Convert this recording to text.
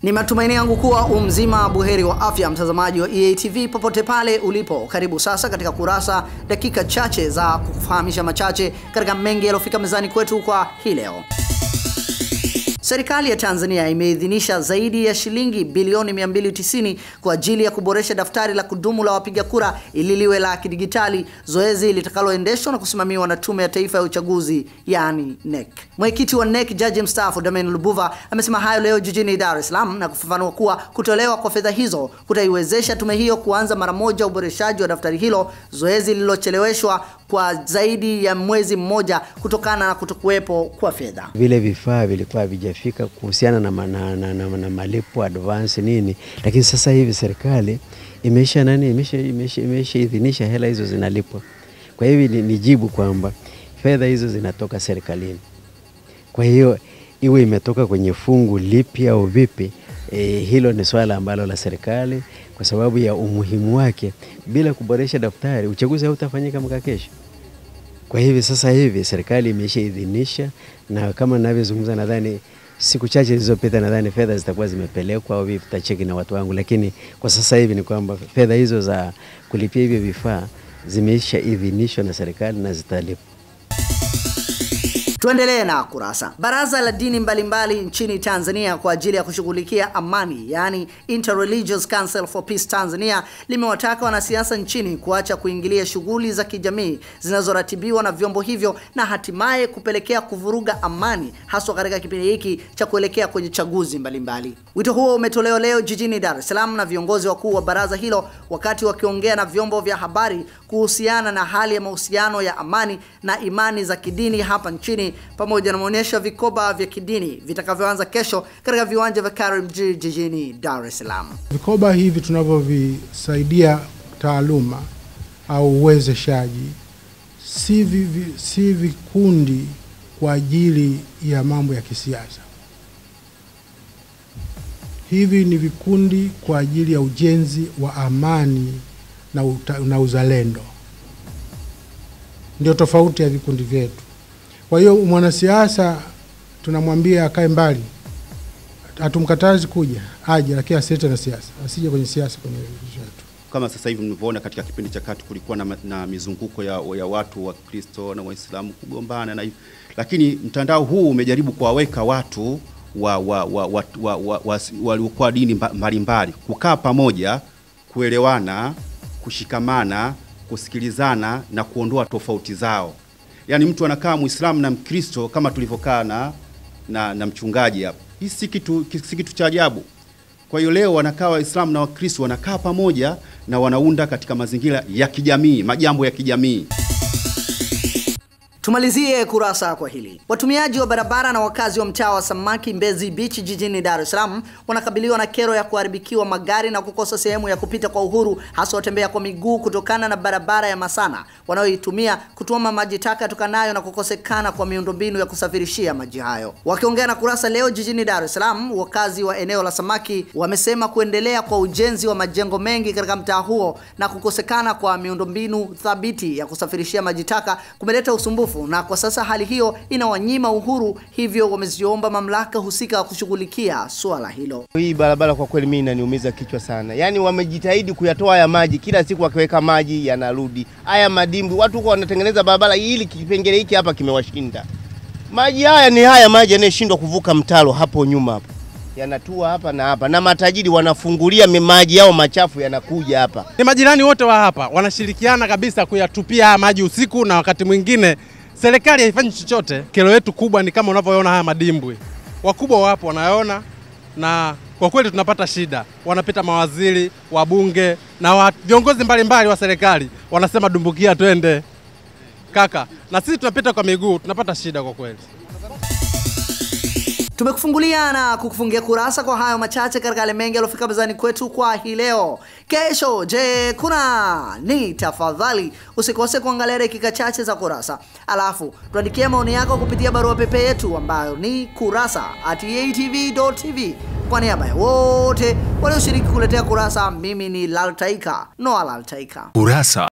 Ni matumaini yangu kuwa umzima buheri wa afya, mtazamaji wa EATV popote pale ulipo. Karibu sasa katika kurasa, dakika chache za kukufahamisha machache katika mengi yaliyofika mezani kwetu kwa hii leo. Serikali ya Tanzania imeidhinisha zaidi ya shilingi bilioni 290 kwa ajili ya kuboresha daftari la kudumu la wapiga kura ili liwe la kidigitali, zoezi litakaloendeshwa na kusimamiwa na Tume ya Taifa ya Uchaguzi yani NEC. Mwenyekiti wa NEC, Jaji mstaafu Damian Lubuva, amesema hayo leo jijini Dar es Salaam na kufafanua kuwa kutolewa kwa fedha hizo kutaiwezesha tume hiyo kuanza mara moja uboreshaji wa daftari hilo, zoezi lililocheleweshwa kwa zaidi ya mwezi mmoja kutokana na kutokuwepo kwa fedha. Vile vifaa vilikuwa havijafika kuhusiana na malipo advance nini, lakini sasa hivi serikali imeshaidhinisha hela hizo zinalipwa. Kwa hiyo ni jibu kwamba fedha hizo zinatoka serikalini. Kwa hiyo iwe imetoka kwenye fungu lipi au vipi, hilo ni swala ambalo la serikali, kwa sababu ya umuhimu wake. Bila kuboresha daftari uchaguzi hautafanyika mwaka kesho. Kwa hivi sasa hivi serikali imeshaidhinisha, na kama ninavyozungumza nadhani siku chache zilizopita nadhani fedha zitakuwa zimepelekwa au vipi, tutacheki na watu wangu, lakini kwa sasa hivi ni kwamba fedha hizo za kulipia hivyo vifaa zimeshaidhinishwa na serikali na zitalipwa. Tuendelee na kurasa. Baraza la dini mbalimbali nchini Tanzania kwa ajili ya kushughulikia amani, yani Interreligious Council for Peace Tanzania, limewataka wanasiasa nchini kuacha kuingilia shughuli za kijamii zinazoratibiwa na vyombo hivyo na hatimaye kupelekea kuvuruga amani, haswa katika kipindi hiki cha kuelekea kwenye chaguzi mbalimbali. Wito huo umetolewa leo jijini Dar es Salaam na viongozi wakuu wa baraza hilo wakati wakiongea na vyombo vya habari kuhusiana na hali ya mahusiano ya amani na imani za kidini hapa nchini, pamoja na maonyesho vikoba vya kidini vitakavyoanza kesho katika viwanja vya Karimjee jijini Dar es Salaam. Vikoba hivi tunavyovisaidia taaluma au uwezeshaji si vikundi kwa ajili ya mambo ya kisiasa. Hivi ni vikundi kwa ajili ya ujenzi wa amani na uzalendo. Ndio tofauti ya vikundi vyetu. Kwa hiyo mwanasiasa tunamwambia akae mbali. Hatumkatazi kuja, aje, lakini asilete na siasa. Asije kwenye siasa kwenye vitu vyetu. Kama sasa hivi mnavyoona katika kipindi cha kati kulikuwa na mizunguko ya watu wa Kristo na Waislamu kugombana na hivi. Lakini mtandao huu umejaribu kuwaweka watu waliokuwa dini mbalimbali kukaa pamoja, kuelewana, kushikamana, kusikilizana na kuondoa tofauti zao. Yani mtu anakaa Muislamu na Mkristo kama tulivyokaa na mchungaji hapa. Hii si kitu cha ajabu. Kwa hiyo leo wanakaa Waislamu na Wakristo wanakaa pamoja na wanaunda katika mazingira ya kijamii, majambo ya kijamii. Tumalizie kurasa kwa hili. Watumiaji wa barabara na wakazi wa mtaa wa Samaki Mbezi Beach jijini Dar es Salaam wanakabiliwa na kero ya kuharibikiwa magari na kukosa sehemu ya kupita kwa uhuru, hasa watembea kwa miguu kutokana na barabara ya Masana wanaoitumia kutuama maji taka tokanayo na kukosekana kwa miundombinu ya kusafirishia maji hayo. Wakiongea na kurasa leo jijini Dar es Salaam, wakazi wa eneo la Samaki wamesema kuendelea kwa ujenzi wa majengo mengi katika mtaa huo na kukosekana kwa miundombinu thabiti ya kusafirishia maji taka kumeleta usumbufu, na kwa sasa hali hiyo inawanyima uhuru, hivyo wameziomba mamlaka husika kushughulikia swala hilo. Hii barabara kwa kweli mimi inaniumiza kichwa sana. Yaani wamejitahidi kuyatoa haya maji, kila siku wakiweka maji yanarudi. Haya madimbwi, watu huko wanatengeneza barabara ili kipengele hiki hapa kimewashinda. Maji haya ni haya maji yanashindwa kuvuka mtaro hapo nyuma hapo. Yanatua hapa na hapa, na matajiri wanafungulia maji yao machafu yanakuja hapa. Ni majirani wote wa hapa wanashirikiana kabisa kuyatupia haya maji usiku, na wakati mwingine serikali haifanyi chochote. Kero yetu kubwa ni kama unavyoona haya madimbwi. Wakubwa wapo wanaona, na kwa kweli tunapata shida. Wanapita mawaziri, wabunge na viongozi mbalimbali wa serikali wanasema dumbukia twende. Kaka, na sisi tunapita kwa miguu, tunapata shida kwa kweli. Tumekufungulia na kukufungia kurasa kwa hayo machache katika yale mengi yaliyofika mezani kwetu kwa hii leo. Kesho, je, kuna ni? Tafadhali usikose kuangalia dakika chache za kurasa. Alafu tuandikie maoni yako kupitia barua pepe yetu ambayo ni kurasa@eatv.tv. Kwa niaba ya wote walioshiriki kuletea kurasa, mimi ni Laltaika, Noah Laltaika. Kurasa.